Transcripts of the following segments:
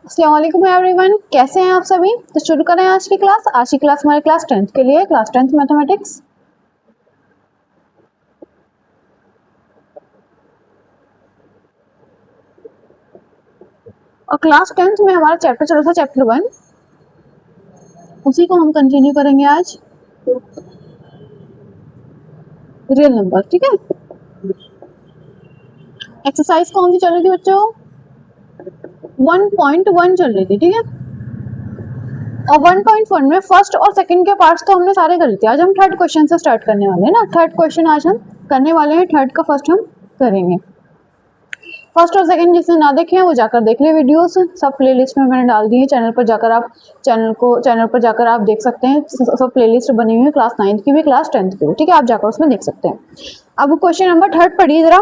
अस्सलाम वालेकुम एवरीवन, कैसे हैं आप सभी। तो शुरू करें आज की क्लास। आज की क्लास हमारे क्लास 10th के लिए, क्लास 10th मैथमेटिक्स। और क्लास 10th में हमारा चैप्टर चल रहा था चैप्टर 1, उसी को हम कंटिन्यू करेंगे आज। रियल नंबर, ठीक है। एक्सरसाइज कौन सी चल रही थी बच्चों? 1.1 चल रही थी, ठीक है। और 1.1 में फर्स्ट और सेकंड के पार्ट्स तो हमने सारे कर लिए। आज हम थर्ड क्वेश्चन से स्टार्ट करने वाले हैं ना। थर्ड क्वेश्चन आज हम करने वाले हैं। थर्ड का फर्स्ट हम करेंगे। फर्स्ट और सेकंड जिसने ना देखे हैं वो जाकर देख ले वीडियोस, सब प्लेलिस्ट में मैंने डाल दी है। चैनल पर जाकर आप देख सकते हैं। सब प्लेलिस्ट बनी हुई है, क्लास 9th की भी, क्लास 10th की भी, ठीक है। आप जाकर उसमें देख सकते हैं। अब क्वेश्चन नंबर थर्ड पढ़िए जरा।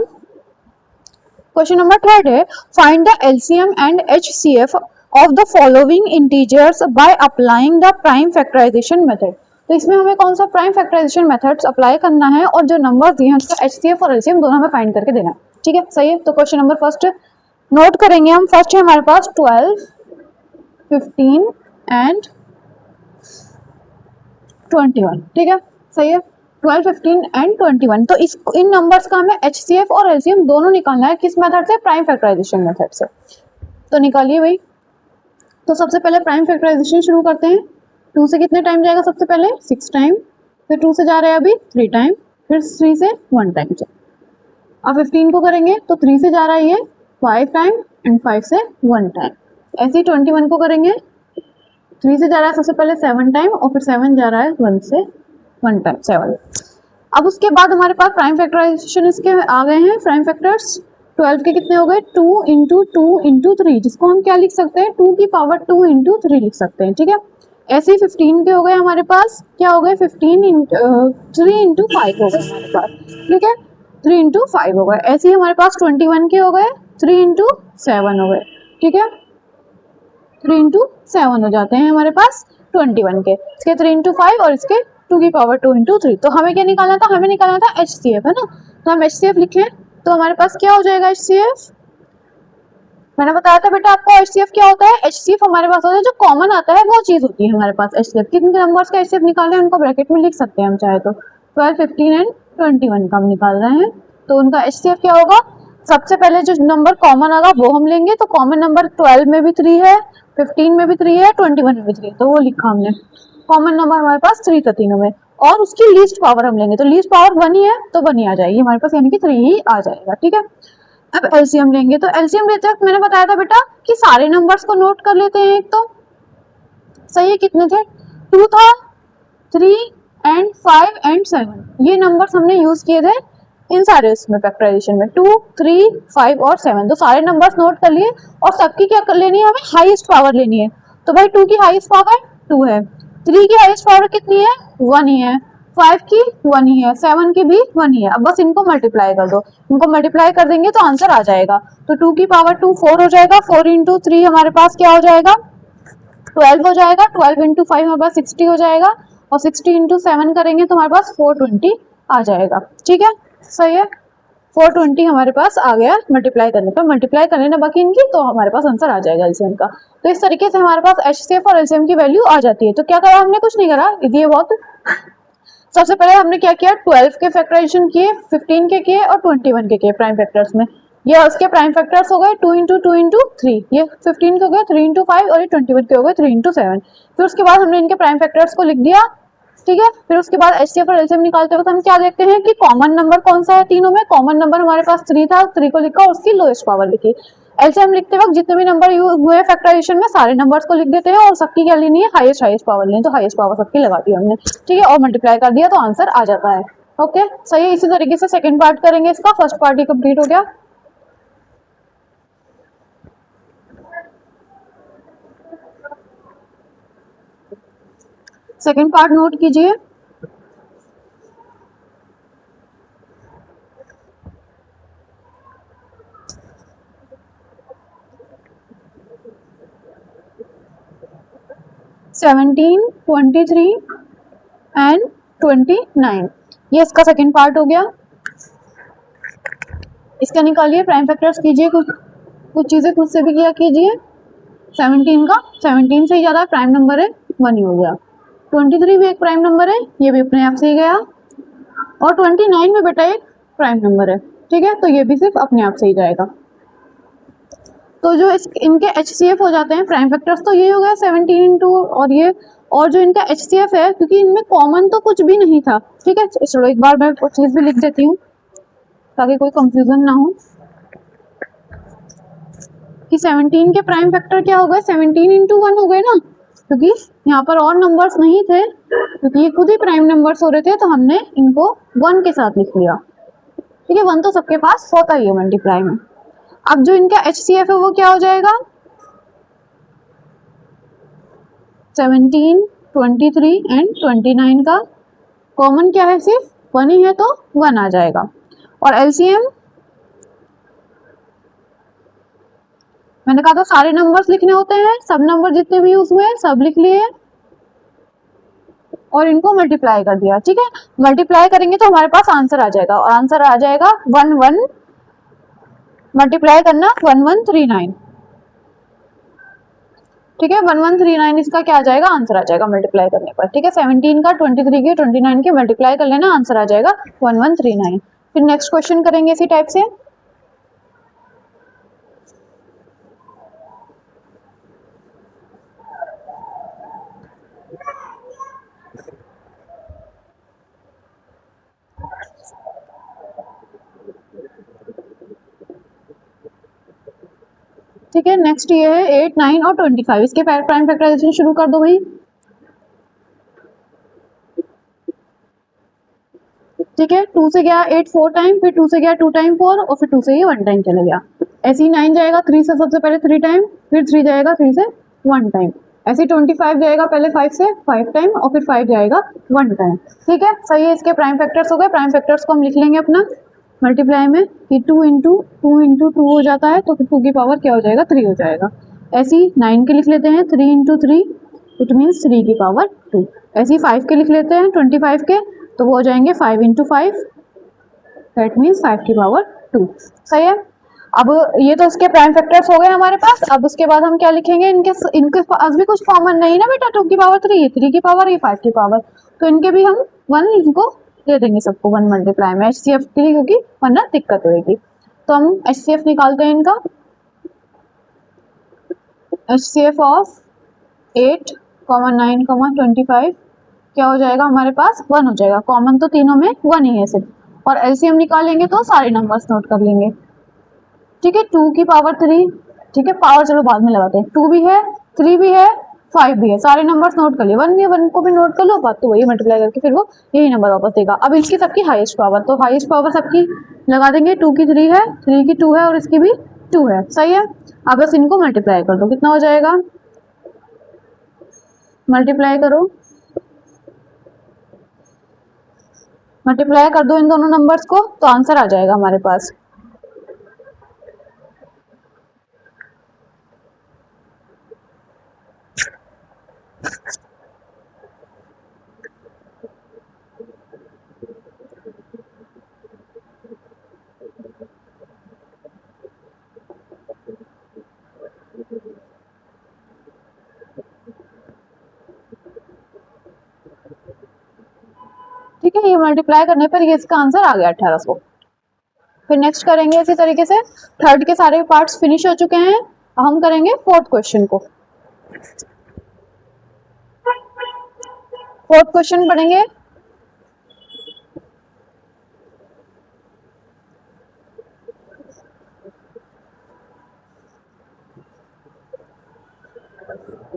क्वेश्चन नंबर थर्ड है, find the LCM and HCF of the following integers by applying the prime factorisation method. तो इसमें हमें कौन सा प्राइम फैक्टराइजेशन मेथड्स अप्लाई करना है और जो नंबर दिए हैं उसका एचसीएफ और एलसीएम दोनों हमें फाइंड करके देना है, ठीक है। सही है। तो क्वेश्चन नंबर फर्स्ट नोट करेंगे हम। फर्स्ट है हमारे पास 12, 15 एंड 21, ठीक है। सही है। 12, 15 एंड 21। तो इन नंबर्स का हमें एचसीएफ और एलसीएम दोनों निकालना है। किस मेथड से? प्राइम फैक्टराइजेशन मेथड से। तो निकालिए भाई। तो सबसे पहले प्राइम फैक्टराइजेशन शुरू करते हैं। 2 से कितने टाइम जाएगा? सबसे पहले 6 टाइम, फिर 2 से जा रहे हैं अभी 3 टाइम, फिर 3 से 1 टाइम से। अब 15 को करेंगे तो 3 से जा रहा है ये 5 टाइम एंड 5 से 1 टाइम। ऐसे ही 21 को करेंगे। 3 से जा रहा है सबसे पहले 7 टाइम और फिर 7 जा रहा है 1 से 1 टाइम, 7। अब उसके बाद हमारे पास प्राइम फैक्टराइजेशन इसके आ गए हैं। प्राइम फैक्टर्स 12 के कितने हो गए? 2 इंटू 2 इंटू 3, जिसको हम क्या लिख सकते हैं? 2 की पावर 2 इंटू 3 लिख सकते हैं, ठीक है। ऐसे ही 15 के हो गए हमारे पास। क्या हो गए? 15 3 इंटू 5 हो गए हमारे पास, ठीक है। 3 इंटू 5 हो गए। ऐसे ही हमारे पास 21 के हो गए। 3 इंटू 7 हो गए, ठीक है। 3 इंटू 7 हो जाते हैं हमारे पास 21 के। इसके 3 इंटू 5 और इसके 2 की पावर 2 इंटू 3। तो हमें क्या निकालना था? हमें निकालना था एचसीएफ, है ना। तो हम एचसीएफ लिखें तो हमारे पास क्या हो जाएगा? एचसीएफ, मैंने बताया था बेटा आपको एचसीएफ क्या होता है। एचसीएफ हमारे पास होता है जो कॉमन आता है, वो चीज होती है हमारे पास एचसीएफ। कितने नंबर्स का एचसीएफ निकालना है उनको ब्रैकेट में लिख सकते हैं हम चाहे तो। 12, 15 एंड 21 का हम निकाल रहे हैं। तो उनका एचसीएफ क्या होगा? सबसे पहले जो नंबर कॉमन आएगा वो हम लेंगे। तो कॉमन नंबर 12 में भी 3 है, 15 में भी 3 है, 21 में भी 3 है, तो वो लिखा हमने। कॉमन नंबर हमारे पास 3 था तीनों में। और उसकी लीस्ट पावर हम लेंगे। तो लीस्ट पावर 1 ही है तो 1 ही आ जाएगी हमारे पास, यानी कि 3 ही आ जाएगा, ठीक है। अब एलसीएम लेंगे। तो एलसीएम लेते वक्त मैंने बताया था बेटा कि सारे नंबर्स को नोट कर लेते हैं। एक तो सही है, कितने थे? 2 था, 3 एंड 5 एंड 7, ये नंबर्स हमने यूज किए थे इन सारे उसमें फैक्टराइजेशन में। 2, 3, 5 और 7, तो सारे नंबर्स नोट कर लिए। और सबकी क्या कर लेनी है? हमें हाईएस्ट पावर लेनी है। तो भाई 2 की हाईएस्ट पावर 2 है, 3 की हाईएस्ट पावर कितनी है? 1 ही है, 5 की 1 ही है, 7 की भी 1 ही है। अब बस इनको मल्टीप्लाई कर दो। इनको मल्टीप्लाई कर देंगे तो आंसर आ जाएगा। तो 2 की पावर 2 4 हो जाएगा। 4 इंटू 3 हमारे पास क्या हो जाएगा? 12 हो जाएगा। 12 इंटू 5 हमारे पास 60 हो जाएगा। और 60 इंटू 7 करेंगे तो हमारे पास 420 आ जाएगा, ठीक है। सही है। 420 हमारे पास आ गया मल्टीप्लाई करने पर। मल्टीप्लाई करने ना बाकी इनकी, तो हमारे पास आंसर आ जाएगा एलसीएम का। तो इस तरीके से हमारे पास एचसीएफ और एलसीएम की वैल्यू आ जाती है। तो क्या करा हमने? कुछ नहीं करा, ये बहुत। सबसे पहले हमने क्या किया? 12 के फैक्टराइजेशन किए, 15 के किए और 21 के किए प्राइम फैक्टर्स में। ये उसके प्राइम फैक्टर्स हो गए 2 इंटू 2 इंटू 3, ये 15 के हो गए 3 इंटू 5 और ये 21 के हो गए 3 इंटू 7। फिर उसके बाद हमने इनके प्राइम फैक्टर्स को लिख दिया, ठीक है। फिर उसके बाद एचसीएफ और एलसीएम निकालते वक्त हम क्या देखते हैं कि कॉमन नंबर कौन सा है तीनों में? कॉमन नंबर हमारे पास 3 था, 3 को लिखा और उसकी लोएस्ट पावर लिखी। एलसीएम लिखते वक्त जितने भी नंबर यूज हुए फैक्टराइजेशन में सारे नंबर्स को लिख देते हैं और सबकी क्या लेनी है? हाईएस्ट पावर लेनी। तो हाईएस्ट पावर सबकी लगा दी हमने, ठीक है, और मल्टीप्लाई कर दिया तो आंसर आ जाता है। ओके, सही है। इसी तरीके से सेकंड पार्ट करेंगे इसका। फर्स्ट पार्ट ही कंप्लीट हो गया। सेकंड पार्ट नोट कीजिए। सेवनटीन, 23 एंड 29, ये इसका सेकंड पार्ट हो गया। इसका निकालिए, प्राइम फैक्टर्स कीजिए, कुछ चीजें खुद से भी किया कीजिए। 17 का 17 से ही ज़्यादा प्राइम नंबर है, 1 ही हो गया। 23 भी एक प्राइम नंबर है, ये भी अपने आप से ही गया। और 29 में बेटा एक प्राइम नंबर है, ठीक है, तो ये भी सिर्फ अपने आप से ही जाएगा। तो जो इनके HCF हो जाते हैं प्राइम फैक्टर्स, तो ये हो गया 17 इंटू और ये, और जो इनका HCF है, क्योंकि इनमें कॉमन तो कुछ भी नहीं था, ठीक है, चलो एक बार मैं चीज़ भी लिख देती हूँ ताकि कोई कंफ्यूजन ना हो कि 17 के प्राइम फैक्टर क्या हो गए, 17 इंटू 1 हो गए ना, क्योंकि यहाँ पर और नंबर्स नहीं थे, क्योंकि ये खुद ही प्राइम नंबर्स हो रहे थे, तो हमने इनको 1 के साथ लिख लिया, ठीक है। 1 तो सबके पास होता ही है मल्टीप्लाई में। अब जो इनका HCF है वो क्या हो जाएगा, 17, 23 एंड 29 का कॉमन क्या है, सिर्फ 1 ही है, तो 1 आ जाएगा। और LCM मैंने कहा था सारे नंबर्स लिखने होते हैं, सब नंबर जितने भी यूज हुए सब लिख लिए और इनको मल्टीप्लाई कर दिया, ठीक है। मल्टीप्लाई करेंगे तो हमारे पास आंसर आ जाएगा, और आंसर आ जाएगा 11, मल्टीप्लाई करना 1139, ठीक है। 1139 इसका क्या आ जाएगा, आंसर आ जाएगा मल्टीप्लाई करने पर, ठीक है। 17 का 23 के 29 के मल्टीप्लाई कर लेना, आंसर आ जाएगा 1139। फिर नेक्स्ट क्वेश्चन करेंगे इसी टाइप से। ठीक है, नेक्स्ट ये है 8, 9 और 25, इसके प्राइम फैक्टराइजेशन शुरू कर दो भाई। ठीक है, 2 से गया 8 4 टाइम, फिर 2 से गया 2 टाइम 4, और फिर 2 से ये 1 टाइम चला गया। ऐसे ही 9 जाएगा 3 से, सबसे पहले 3 टाइम, फिर 3 जाएगा 3 से 1 टाइम। ऐसे ही 25 जाएगा पहले 5 से 5 टाइम, और फिर 5 जाएगा 1 टाइम। ठीक है, सही है, इसके प्राइम फैक्टर्स हो गए। प्राइम फैक्टर्स को हम लिख लेंगे अपना मल्टीप्लाई में कि 2 इंटू 2 हो जाता है, तो फिर 2 की पावर क्या हो जाएगा, 3 हो जाएगा। ऐसे ही 9 के लिख लेते हैं 3 इंटू 3, इट मीन्स 3 की पावर 2। ऐसे ही 5 के लिख लेते हैं 25 के, तो वो हो जाएंगे 5 इंटू 5, दैट मीन्स 5 की पावर 2। सही है। अब ये तो इसके प्राइम फैक्टर्स हो गए हमारे पास। अब उसके बाद हम क्या लिखेंगे, इनके पास भी कुछ कॉमन नहीं ना बेटा, 2 की पावर 3, 3 की पावर, ये 5 की पावर, तो इनके भी हम 1 इनको दे देंगे सबको 1 मल्टीप्लाई में HCF के लिए, क्योंकि वरना दिक्कत होगी। तो हम HCF निकालते हैं इनका। HCF ऑफ 8, 9, 25 क्या हो जाएगा हमारे पास, 1 हो जाएगा। कॉमन तो तीनों में 1 ही है सिर्फ। और LCM निकालेंगे तो सारे नंबर्स नोट कर लेंगे। ठीक है, 2 की पावर 3, ठीक है, पावर चलो बाद में लगाते हैं। 2 भी है, 3 भी है, 5 भी है, सारे नंबर्स नोट कर लिए। 1 भी है, 1 को भी नोट कर लो, बात तो वही, मल्टीप्लाई करके फिर वो यही नंबर वापस देगा। अब इसकी सबकी हाईएस्ट पावर, तो हाईएस्ट पावर सबकी लगा देंगे। 2 की 3 है, 3 की 2 है, और इसकी भी 2 है। सही है। अब बस इनको मल्टीप्लाई कर दो, कितना हो जाएगा, मल्टीप्लाई करो, मल्टीप्लाई कर दो इन दोनों नंबर्स को, तो आंसर आ जाएगा हमारे पास। ठीक है, ये मल्टीप्लाई करने पर ये इसका आंसर आ गया 1800। फिर नेक्स्ट करेंगे इसी तरीके से। थर्ड के सारे पार्ट्स फिनिश हो चुके हैं, हम करेंगे फोर्थ क्वेश्चन को। फोर्थ क्वेश्चन पढ़ेंगे।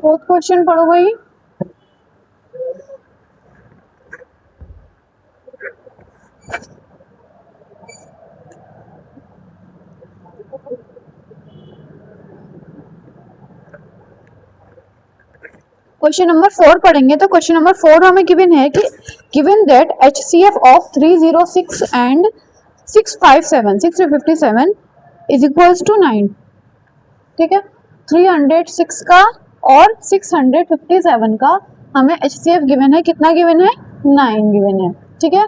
फोर्थ क्वेश्चन पढ़ो भाई। क्वेश्चन नंबर 4 पढ़ेंगे। तो क्वेश्चन नंबर 4 हमें गिवन है कि given that HCF of 306 and 657 is equals to 9। ठीक है, 306 का और 657 का हमें HCF गिवन है, कितना गिवन है, 9 गिवन है। ठीक है,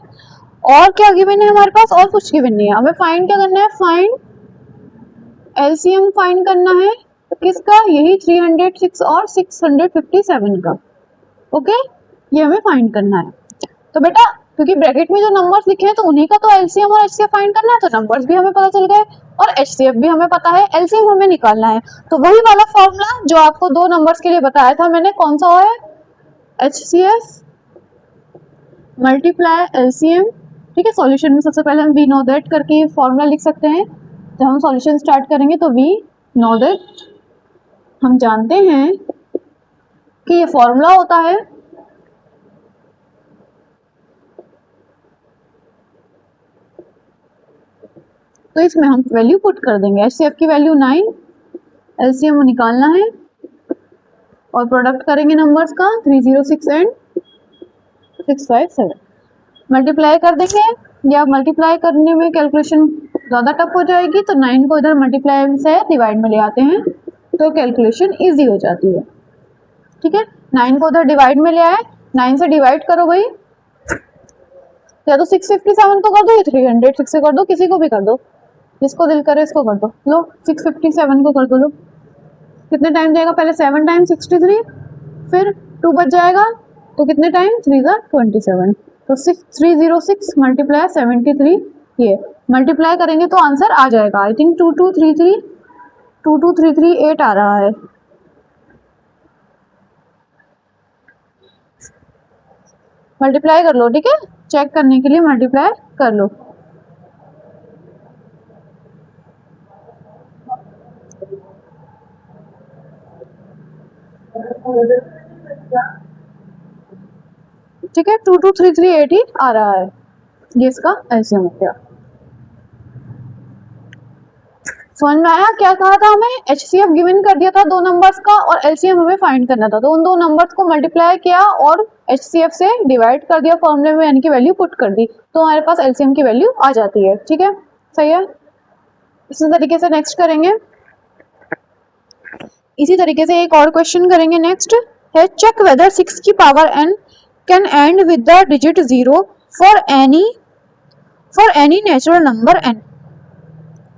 और क्या गिवन है हमारे पास, और कुछ गिवन नहीं है। हमें फाइंड क्या करना है, फाइंड LCM फाइंड करना है किसका, यही 306 और 657 का। ओके, ये हमें फाइंड करना है। तो बेटा क्योंकि ब्रैकेट में जो नंबर्स लिखे हैं तो उन्हीं का तो एलसीएम और एचसीएफ फाइंड करना है, तो नंबर्स भी हमें पता चल गए और एचसीएफ भी हमें पता है, एलसीएम हमें निकालना है। तो वही वाला फॉर्मूला जो आपको दो नंबर्स के लिए बताया था मैंने, कौन सा है, एचसीएफ मल्टीप्लाई एलसीएम। ठीक है, सॉल्यूशन में सबसे पहले हम वी नो दैट करके फॉर्मूला लिख सकते हैं। जब हम सॉल्यूशन स्टार्ट करेंगे तो वी नो दैट, हम जानते हैं कि ये फॉर्मूला होता है तो इसमें हम वैल्यू पुट कर देंगे। एचसीएफ की वैल्यू 9, एलसीएम निकालना है और प्रोडक्ट करेंगे नंबर्स का 306 एंड 657, मल्टीप्लाई कर देंगे। या मल्टीप्लाई करने में कैलकुलेशन ज़्यादा टफ हो जाएगी तो 9 को इधर मल्टीप्लाई से डिवाइड में ले आते हैं तो कैलकुलेशन इजी हो जाती है। ठीक है, 9 को उधर डिवाइड में ले आए, 9 से डिवाइड करो भाई, या तो 657 को कर दो या 306 से कर दो, किसी को भी कर दो, जिसको दिल करे इसको कर दो। लो 657 को कर दो। लो कितने टाइम जाएगा, पहले 7 टाइम 63, फिर 2 बच जाएगा तो कितने टाइम, 3 का 27, तो 306 मल्टीप्लाई 73, ये मल्टीप्लाई करेंगे तो आंसर आ जाएगा आई थिंक 22338 आ रहा है। मल्टीप्लाई कर लो, ठीक है, चेक करने के लिए मल्टीप्लाई कर लो। ठीक है, 22338 ही आ रहा है, ये इसका एलसीएम हो गया। समझ में आया क्या कहा था हमें, एचसीएफ गिवन कर दिया था दो नंबर्स का और एलसीएम हमें फाइंड करना था, तो उन दो नंबर्स को मल्टीप्लाई किया और एचसीएफ से डिवाइड कर दिया फॉर्मूले में, यानी कि वैल्यू पुट कर दी, तो हमारे पास एलसीएम की वैल्यू आ जाती है। ठीक है, सही है। इसी तरीके से नेक्स्ट करेंगे, इसी तरीके से एक और क्वेश्चन करेंगे। नेक्स्ट है, चेक वेदर 6 की power n can and with the digit 0 for any natural number n।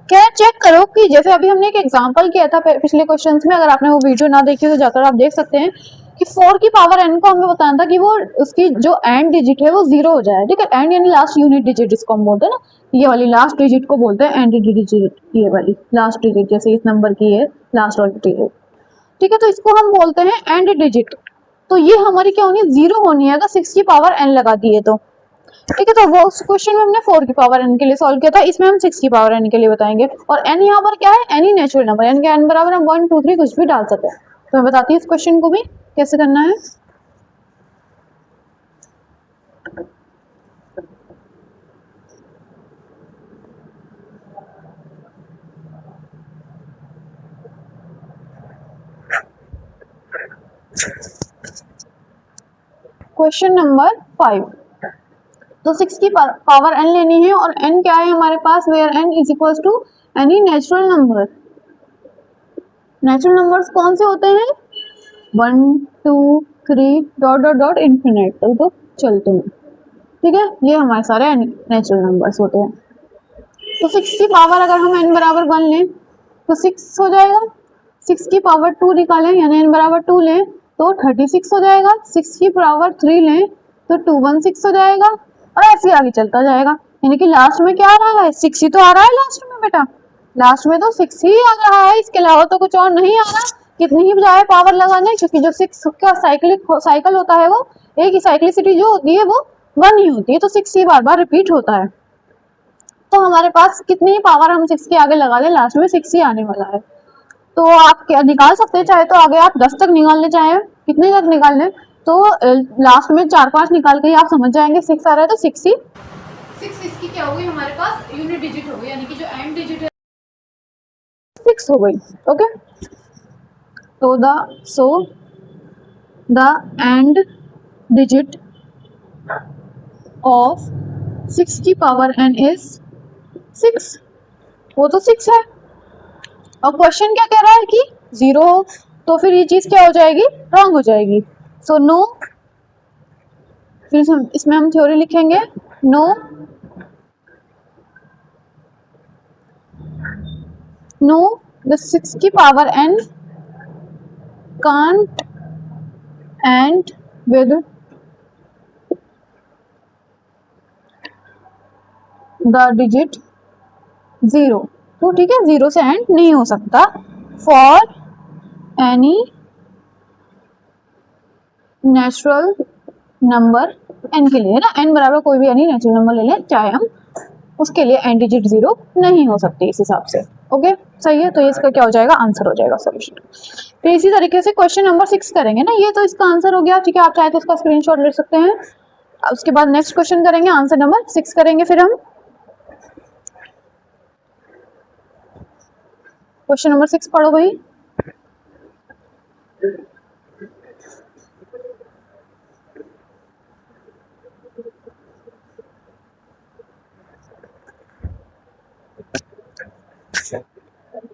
क्या चेक करो कि जैसे अभी हमने एक एग्जांपल किया था पिछले क्वेश्चंस में, अगर आपने वो वीडियो ना देखी तो जाकर आप देख सकते हैं कि 4 की पावर n को हमें बताना था कि वो उसकी जो एंड डिजिट है वो 0 हो जाए। ठीक है, एंड यानी लास्ट यूनिट डिजिट जिसको हम बोलते हैं ना, ये वाली लास्ट डिजिट को बोलते हैं एंड डिजिट, ये वाली लास्ट डिजिट, जैसे इस नंबर की है लास्ट वाली डिजिट। ठीक है, तो इसको हम बोलते हैं एंड डिजिट। तो ये हमारी क्या होनी है, 0 होनी है अगर 6 की पावर n लगा दिए तो। ठीक है, तो वो उस क्वेश्चन में हमने 4 की पावर n के लिए सॉल्व किया था, इसमें हम 6 की पावर n के लिए बताएंगे। और n यहाँ पर क्या है, एनी नेचुरल नंबर, यानी कि n बराबर हम 1 2 3 कुछ भी डाल सकते हैं। तो मैं बताती हूँ इस क्वेश्चन को भी कैसे करना है। क्वेश्चन नंबर 5, तो 6 की पावर n लेनी है और n क्या है हमारे पास, where n is equal to any natural number. Natural numbers कौन से होते हैं, 1 2 3 डॉट डॉट डॉट इन्फिनिट तो चलते हैं। ठीक है, ये हमारे सारे नेचुरल नंबर्स होते हैं। तो 6 की पावर अगर हम n बराबर 1 लें तो 6 हो जाएगा, 6 की पावर 2 निकालें यानी n बराबर 2 लें तो 36 हो जाएगा, 6 की पावर 3 लें तो 216 हो जाएगा, और ऐसे आगे चलता जाएगा। यानी कि लास्ट में क्या आ रहा है, 6 ही तो आ रहा है लास्ट में बेटा, लास्ट में तो 6 ही आ रहा है, इसके अलावा तो कुछ और नहीं आ रहा। कितनी ही जाए पावर लगाने, क्योंकि जो 6 का साइकिल होता है वो एक ही साइक्लिसिटी जो होती है वो 1 ही होती है, तो 6 ही बार बार रिपीट होता है। तो हमारे पास कितनी ही पावर हम 6 के आगे लगा दें, लास्ट में 6 ही आने वाला है। तो आप क्या निकाल सकते हैं, चाहे तो आगे आप 10 तक निकालने चाहें, कितने तक निकाल लें, तो लास्ट में 4-5 निकाल के ही आप समझ जाएंगे 6 आ रहा है तो 6 ही 6 इसकी क्या हो गई हमारे पास यूनिट डिजिट हो गई, यानी कि जो एंड डिजिट है 6 हो गई। ओके, तो द एंड डिजिट ऑफ 6 की पावर n इज 6, वो तो 6 है। और क्वेश्चन क्या कह रहा है कि 0 हो, तो फिर ये चीज क्या हो जाएगी, रॉन्ग हो जाएगी। सो नो, फिर इसमें हम थ्योरी लिखेंगे, नो द 6 की power n can't end with the digit 0। तो ठीक है, 0 से एंड नहीं हो सकता for any natural number n के लिए, है ना, n बराबर कोई भी एनी नेचुरल नंबर ले लें चाहे हम, उसके लिए एंड डिजिट 0 नहीं हो सकती इस हिसाब से। ओके, सही है। तो ये इसका क्या हो जाएगा, आंसर हो जाएगा सोल्यूशन। फिर इसी तरीके से क्वेश्चन नंबर 6 करेंगे ना, ये तो इसका आंसर हो गया, ठीक है, आप चाहे तो इसका स्क्रीनशॉट ले सकते हैं। उसके बाद नेक्स्ट क्वेश्चन करेंगे, आंसर नंबर 6 करेंगे। फिर हम क्वेश्चन नंबर 6 पढ़ो भाई।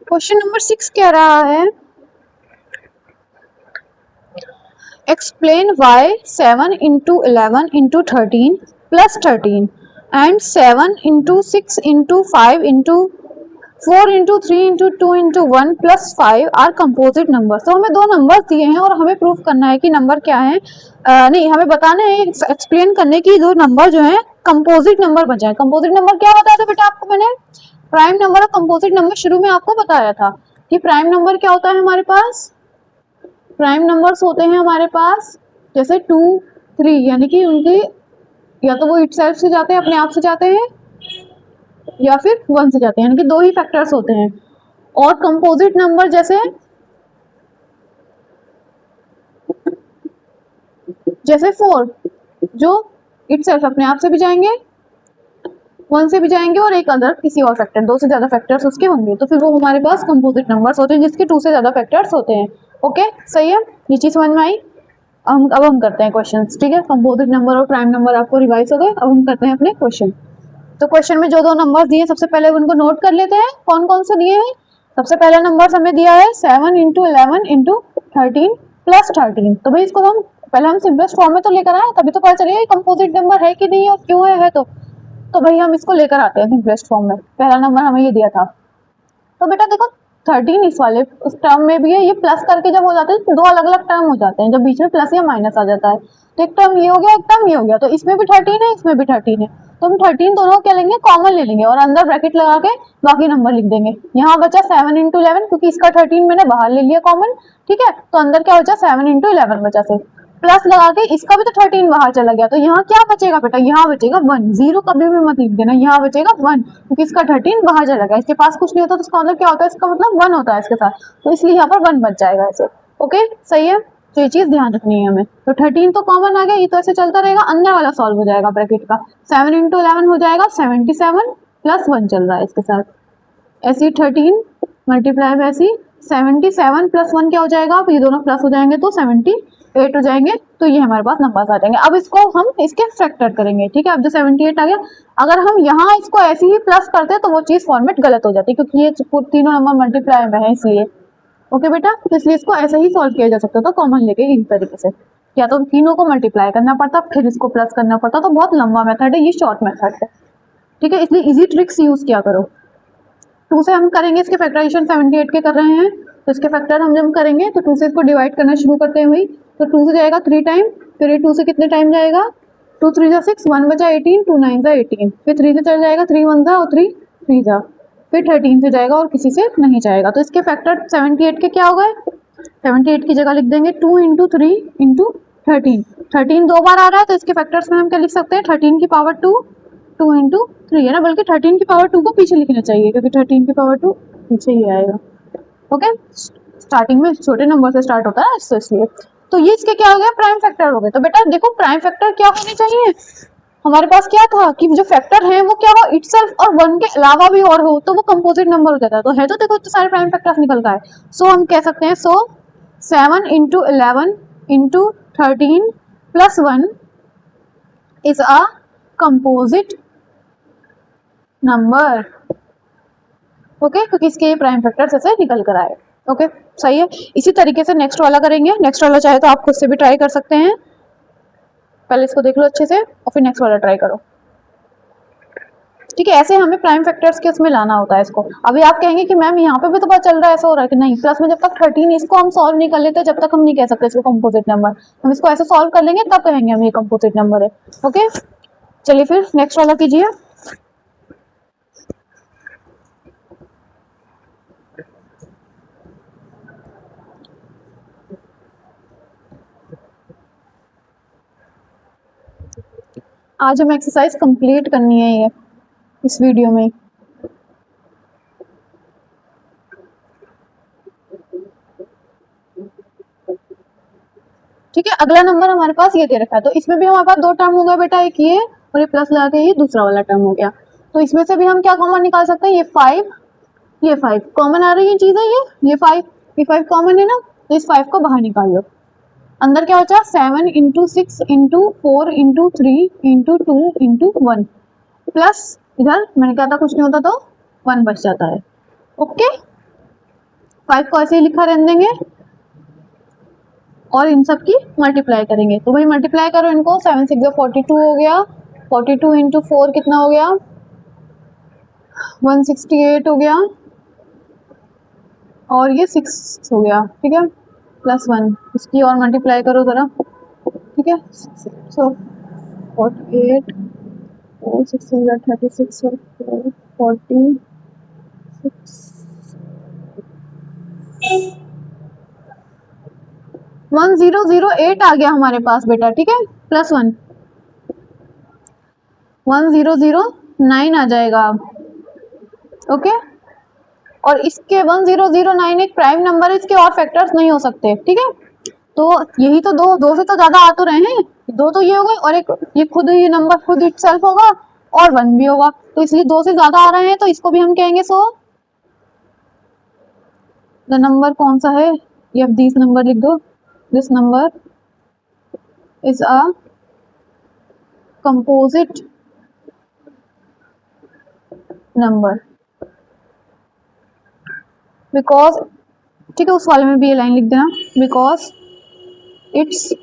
क्वेश्चन नंबर 6 कह रहा है explain why 7 into 11 into 13 plus 13 and 7 into 6 into 5 into 4 into 3 into 2 into 1 plus 5 are composite number. तो हमें दो नंबर दिए हैं और हमें प्रूफ करना है कि नंबर क्या है, नहीं, हमें बताना है, एक्सप्लेन करने की दो नंबर जो है कंपोजिट नंबर बन जाए। कंपोजिट नंबर क्या बताया था बेटा आपको मैंने, प्राइम नंबर और कंपोजिट नंबर शुरू में आपको बताया था कि प्राइम नंबर क्या होता है हमारे पास, प्राइम नंबर्स होते हैं हमारे पास जैसे 2 3, यानी कि उनके या तो वो इटसेल्फ से जाते हैं, अपने आप से जाते हैं, या फिर 1 से जाते हैं, यानी कि दो ही फैक्टर्स होते हैं। और कंपोजिट नंबर जैसे 4 जो इटसेल्फ अपने आप से भी जाएंगे, 1 से भी जाएंगे, और एक अदर किसी और फैक्टर, 2 से ज्यादा फैक्टर्स उसके होंगे, तो फिर वो हमारे पास कंपोजिट नंबर्स होते हैं जिसके 2 से ज्यादा फैक्टर्स होते हैं। ओके, सही है, ये चीज समझ में आई। अब हम करते हैं क्वेश्चंस, ठीक है। कंपोजिट नंबर और प्राइम नंबर आपको रिवाइज हो गए, अब हम करते हैं अपने क्वेश्चन। तो क्वेश्चन में जो दो नंबर दिए सबसे पहले उनको नोट कर लेते हैं, कौन कौन से दिए हैं। सबसे पहला नंबर हमें दिया है 7 इंटू 11 इंटू 13 प्लस 13। तो भाई इसको हम पहले हम सिंपलेस्ट फॉर्म में तो लेकर आए, तभी तो पता चलेगा कंपोजिट नंबर है कि नहीं और क्यों है तो भाई हम इसको लेकर आते हैं सिंपलेस्ट फॉर्म में। पहला नंबर हमें ये दिया था, तो बेटा देखो 13 इस वाले उस टर्म में भी है, ये प्लस करके जब हो जाते हैं तो दो अलग अलग टर्म हो जाते हैं, जब बीच में प्लस या माइनस आ जाता है। तो एक टर्म ये हो गया, एक टर्म ये हो गया, तो इसमें भी 13 है, इसमें भी 13 है, तो हम 13 दोनों क्या लेंगे, कॉमन ले लेंगे और अंदर ब्रैकेट लगा के बाकी नंबर लिख देंगे। यहाँ बचा 7 इंटू 11, क्योंकि इसका 13 मैंने बाहर ले लिया कॉमन, ठीक है, तो अंदर क्या बचा 7 इंटू 11 बचा से प्लस लगा के इसका भी तो 13 बाहर चला गया, तो यहाँ क्या बचेगा बेटा, यहाँ बचेगा 1, 0 कभी भी मत लिख देना, यहाँ बचेगा 1, क्योंकि इसका 13 बाहर चला गया, इसके पास कुछ नहीं होता तो इसका मतलब क्या होता है, इसका मतलब 1 होता है इसके साथ, तो इसलिए यहाँ पर 1 बच जाएगा ऐसे। ओके, सही है, तो ये चीज ध्यान रखनी है हमें। तो 13 तो कॉमन आ गया, ये तो ऐसे चलता रहेगा, अंदर वाला सॉल्व हो जाएगा ब्रैकेट का, 7 इंटू 11 हो जाएगा 77 प्लस 1 चल रहा है इसके साथ, ऐसी 13 मल्टीप्लाई में ऐसी 77 प्लस 1 क्या हो जाएगा, ये दोनों प्लस हो जाएंगे तो 78 हो जाएंगे, तो ये हमारे पास नंबर आ जाएंगे। अब इसको हम इसके फैक्टर करेंगे, ठीक है। अब जो 78 आ गया, अगर हम यहाँ इसको ऐसे ही प्लस करते हैं तो वो चीज फॉर्मेट गलत हो जाती है, क्योंकि ये तीनों नंबर मल्टीप्लाई में है इसलिए। ओके बेटा, तो इसलिए इसको ऐसे ही सॉल्व किया जा सकता था कॉमन लेके इस तरीके से, या तो तीनों को मल्टीप्लाई करना पड़ता फिर इसको प्लस करना पड़ता, तो बहुत लंबा मेथड है, ये शॉर्ट मेथड है, ठीक है, इसलिए इजी ट्रिक्स यूज किया करो। 2 से हम करेंगे इसके फैक्टराइजेशन, 78 के कर रहे हैं तो इसके फैक्टर हम जब करेंगे तो 2 से इसको डिवाइड करना शुरू करते हैं भाई, तो 2 से जाएगा 3 टाइम, फिर ये 2 से कितने टाइम जाएगा, 2 3 जा 6, 1 बचा 18, 2 9 जा 18, फिर 3 से चल जाएगा, 3 1 जा और 3 3 जा, फिर 13 से जाएगा और किसी से नहीं जाएगा, तो इसके फैक्टर 78 के क्या हो गए, 78 की जगह लिख देंगे 2 इंटू 3 इंटू 13, 13 दो बार आ रहा है तो इसके फैक्टर्स में हम क्या लिख सकते हैं, 13 की पावर 2, 2 इंटू 3 है ना, बल्कि 13 की पावर 2 को पीछे लिखना चाहिए, क्योंकि 13 की पावर 2 पीछे ही आएगा। ओके, स्टार्टिंग में छोटे नंबर से स्टार्ट होता है तो इसलिए, तो ये इसके क्या हो गया, प्राइम फैक्टर हो गए। तो बेटा देखो प्राइम फैक्टर क्या होने चाहिए, हमारे पास क्या था कि जो फैक्टर है वो क्या हो, इटसेल्फ और 1 के अलावा भी और हो तो वो कंपोजिट नंबर हो जाता है, तो है तो देखो तो सारे प्राइम फैक्टर्स निकल का है। सो हम कह सकते हैं 7 into 11 into 13 plus 1 is a composite number. Okay, क्योंकि इसके प्राइम फैक्टर्स ऐसे निकल कर आए। ओके, सही है। इसी तरीके से नेक्स्ट वाला करेंगे, नेक्स्ट वाला चाहे तो आप खुद से भी ट्राई कर सकते हैं, पहले इसको देख लो अच्छे से और फिर नेक्स्ट वाला ट्राई करो। ठीक है, ऐसे हमें प्राइम फैक्टर्स के उसमें लाना होता है इसको। अभी आप कहेंगे कि मैम यहाँ पे भी तो पता चल रहा है ऐसा हो रहा है कि नहीं, प्लस में जब तक 13 इसको हम सॉल्व नहीं कर लेते जब तक हम नहीं कह सकते इसको कंपोजिट नंबर। हम इसको ऐसे सॉल्व कर लेंगे तब कहेंगे हम ये कंपोजिट नंबर है। ओके, चलिए फिर नेक्स्ट वाला कीजिए। आज हमें एक्सरसाइज कंप्लीट करनी है ये इस वीडियो में। ठीक है, अगला नंबर हमारे पास ये दे रखा है, तो इसमें भी हमारे पास दो टर्म हो गए बेटा, एक ये और ये प्लस लगा के ये दूसरा वाला टर्म हो गया। तो इसमें से भी हम क्या कॉमन निकाल सकते हैं, ये 5 कॉमन आ रही है चीजें, ये 5 कॉमन है ना, तो इस 5 को बाहर निकाल लो। अंदर क्या बचा, 7 into 6 into 4 into 3 into 2 into 1 plus इधर मैंने कहा था कुछ नहीं होता तो 1 बच जाता है। ओके, 5 को ऐसे ही लिखा रहने देंगे और इन सब की मल्टीप्लाई करेंगे। तो भाई मल्टीप्लाई करो इनको, 7 6 42 हो गया, 42 इंटू 4 कितना हो गया, 168 हो गया, और ये 6 हो गया। ठीक है, प्लस 1 इसकी और मल्टीप्लाई करो जरा। ठीक है, सो 48 4 6 36 और 46 1008 आ गया हमारे पास बेटा। ठीक है, प्लस 1 1009 आ जाएगा। ओके, और इसके 1009 एक प्राइम नंबर है, इसके और फैक्टर्स नहीं हो सकते। ठीक है, तो यही तो दो से तो ज्यादा आ तो रहे हैं, दो तो ये हो गए और एक ये खुद ही नंबर खुद इटसेल्फ होगा और 1 भी होगा, तो इसलिए दो से ज्यादा आ रहे हैं, तो इसको भी हम कहेंगे सो द नंबर कौन सा है, ये अब दिस नंबर लिख दो, this number is a composite number because, ठीक है उस वाले में भी ये लाइन लिख देना, because its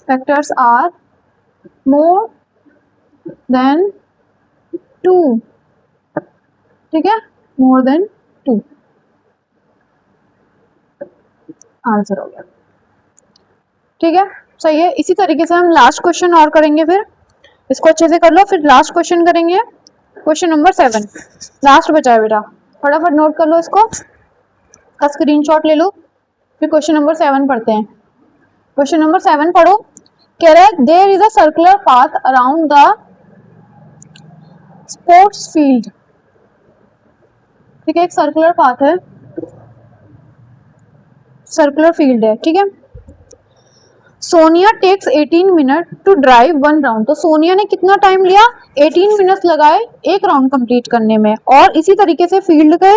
factors are more than 2। ठीक है, मोर देन 2 आंसर हो गया। ठीक है, सही है। इसी तरीके से हम लास्ट क्वेश्चन और करेंगे, फिर इसको अच्छे से कर लो, फिर लास्ट क्वेश्चन करेंगे, क्वेश्चन नंबर 7 लास्ट बचा है बेटा, फटाफट नोट कर लो इसको, का स्क्रीनशॉट ले लो, फिर क्वेश्चन नंबर 7 पढ़ते हैं। क्वेश्चन नंबर 7 पढ़ो, कह रहा है there is a circular path around the sports field. ठीक है, एक सर्कुलर पाथ है, सर्कुलर फील्ड है। ठीक है, Sonia takes 18 minute to drive 1 round, तो सोनिया ने कितना टाइम लिया, 18 मिनट्स लगाए एक राउंड कंप्लीट करने में। और इसी तरीके से फील्ड के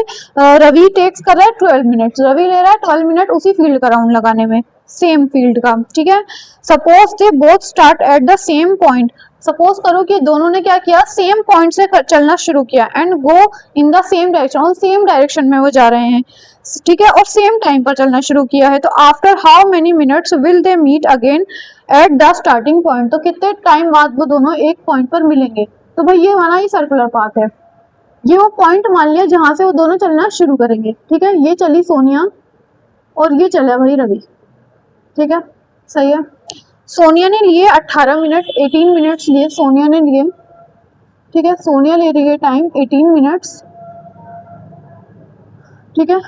रवि टेक्स कर रहा है 12 मिनट्स, रवि ले रहा है 12 मिनट उसी फील्ड का राउंड लगाने में, सेम फील्ड का। ठीक है, suppose they both start at the same point, suppose करो कि दोनों ने क्या किया, सेम पॉइंट से चलना शुरू किया, and go in the same direction, और सेम डायरेक्शन में वो जा रहे हैं। ठीक है, और सेम टाइम पर चलना शुरू किया है, तो after how many minutes will they meet again at the starting point, तो कितने टाइम बाद वो दोनों एक पॉइंट पर मिलेंगे। तो भाई ये हमारा ही सर्कुलर पाथ है, ये वो पॉइंट मान लिया जहां से वो दोनों चलना शुरू करेंगे। ठीक है, ये चली सोनिया और ये चला भाई रवि। ठीक है, सही है। सोनिया ने लिए 18 मिनट, 18 मिनट्स लिए सोनिया ने लिए। ठीक है, सोनिया ले रही है टाइम 18 मिनट्स। ठीक है,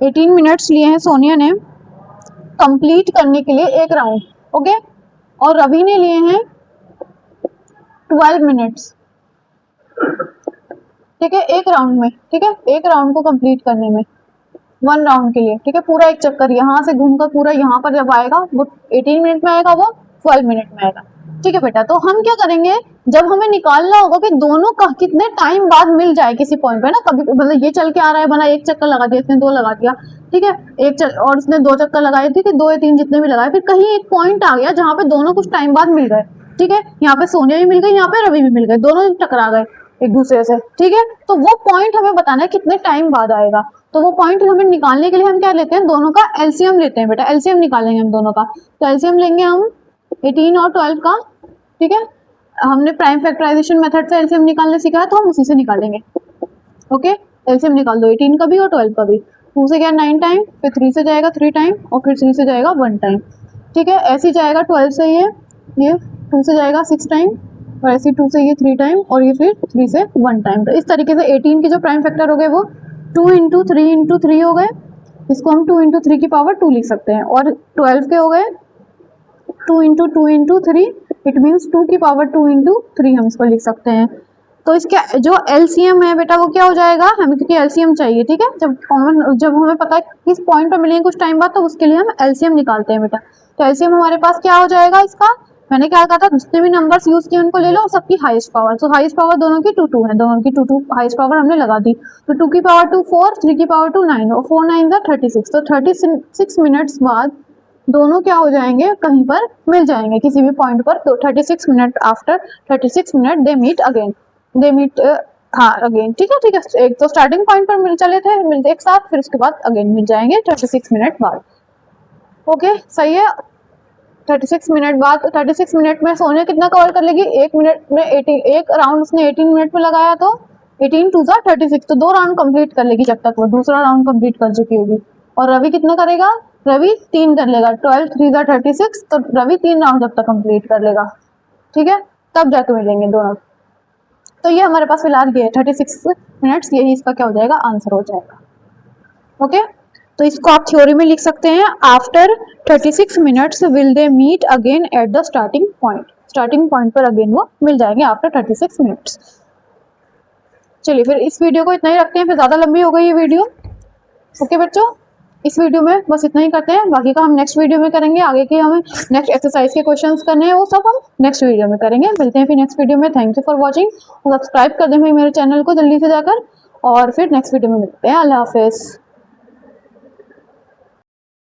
18 मिनट्स लिए हैं सोनिया ने कंप्लीट करने के लिए एक राउंड। ओके, और रवि ने लिए हैं 12 मिनट्स। ठीक है, एक राउंड में, ठीक है, एक राउंड को कंप्लीट करने में, 1 राउंड के लिए। ठीक है, पूरा एक चक्कर यहाँ से घूमकर पूरा यहाँ पर जब आएगा वो 18 मिनट में आएगा, वो 12 मिनट में आएगा। ठीक है बेटा, तो हम क्या करेंगे, जब हमें निकालना होगा कि दोनों का कितने टाइम बाद मिल जाए किसी पॉइंट पे ना, कभी मतलब ये चल के आ रहा है, बना एक चक्कर लगा दिया इसने, 2 लगा दिया। ठीक है, और इसने 2 चक्कर लगाए, ठीक है, 2 या 3 जितने भी लगाए, फिर कहीं एक पॉइंट आ गया जहाँ पे दोनों कुछ टाइम बाद मिल गए। ठीक है, यहाँ पे सोनिया भी मिल गई, यहाँ पे रवि भी मिल गए, दोनों टकरा गए एक दूसरे से। ठीक है, तो वो पॉइंट हमें बताना है कितने टाइम बाद आएगा। तो वो पॉइंट हमें निकालने के लिए हम क्या लेते हैं, दोनों का एलसीएम लेते हैं बेटा, एलसीएम निकालेंगे हम दोनों का। तो एलसीएम लेंगे हम 18 और 12 का। ठीक है, हमने प्राइम फैक्टराइजेशन मेथड से एलसीएम निकालने सीखा है तो हम उसी से निकालेंगे। ओके, एलसीएम निकाल दो 18 का भी और 12 का भी। 2 से गया 9 टाइम, फिर 3 से जाएगा 3 टाइम और फिर 3 से जाएगा 1 टाइम। ठीक है, ऐसे ही जाएगा 12 से ये 2 से जाएगा 6 टाइम और ऐसे 2 से ये 3 टाइम और ये फिर 3 से 1 टाइम। तो इस तरीके से 18 के जो प्राइम फैक्टर हो गए वो 2 इंटू 3 इंटू 3 हो गए, इसको हम 2 इंटू 3 की पावर 2 लिख सकते हैं। और 12 के हो गए 2 इंटू 2 इंटू 3, इट मीन्स 2 की पावर 2 इंटू 3 हम इसको लिख सकते हैं। तो इसका जो एलसीएम है बेटा वो क्या हो जाएगा, हमें क्योंकि एलसीएम चाहिए, ठीक है, जब हमें पता है किस पॉइंट पर मिलेंगे कुछ टाइम बाद तो उसके लिए हम एलसीएम निकालते हैं बेटा। तो एलसीएम हमारे पास क्या हो जाएगा इसका, मैंने क्या कहा था जितने भी नंबर्स यूज किए उनको ले लो, सबकी हाईएस्ट पावर। तो हाईएस्ट पावर दोनों की 2 2 है, दोनों की 2 2 हाईएस्ट पावर हमने लगा दी। तो 2 की पावर 2 4, 3 की पावर 2 9 और 4 9 36। तो 36 मिनट्स बाद दोनों क्या हो जाएंगे, कहीं पर मिल जाएंगे किसी भी पॉइंट पर। तो 36 minute after 36 minute they meet again, they meet हाँ अगेन। ठीक है ठीक है, एक तो स्टार्टिंग पॉइंट पर मिल चले थे, मिलते एक साथ, फिर उसके बाद अगेन मिल जाएंगे 36 मिनट बाद। ओके सही है। 36 मिनट बाद, 36 मिनट में सोनिया कितना कवर कर लेगी, 1 मिनट में 18, एक राउंड उसने 18 मिनट में लगाया तो 18 2 36, तो 2 राउंड कंप्लीट कर लेगी जब तक वो दूसरा राउंड कंप्लीट कर चुकी होगी। और रवि कितना करेगा, रवि 3 कर लेगा, 12 3 36, तो रवि 3 राउंड जब तक कंप्लीट कर लेगा। ठीक है, तब जाके मिलेंगे दोनों। तो ये हमारे पास फिलहाल ये 36 मिनट्स, यही इसका क्या हो जाएगा, आंसर हो जाएगा। ओके, तो इसको आप थ्योरी में लिख सकते हैं, after 36 minutes will they meet again at the starting point. Starting point पर अगेन वो मिल जाएंगे आफ्टर 36 मिनट्स। चलिए फिर इस वीडियो को इतना ही रखते हैं, फिर ज़्यादा लंबी हो गई ये वीडियो। ओके बच्चों, इस वीडियो में बस इतना ही करते हैं, बाकी का हम नेक्स्ट वीडियो में करेंगे। आगे के हमें नेक्स्ट एक्सरसाइज के क्वेश्चंस करने हैं, वो सब हम नेक्स्ट वीडियो में करेंगे। मिलते हैं फिर नेक्स्ट वीडियो में। Thank you for watching, subscribe कर दें मेरे चैनल को जल्दी से जाकर, और फिर नेक्स्ट वीडियो में मिलते हैं। अल्लाह हाफिज़।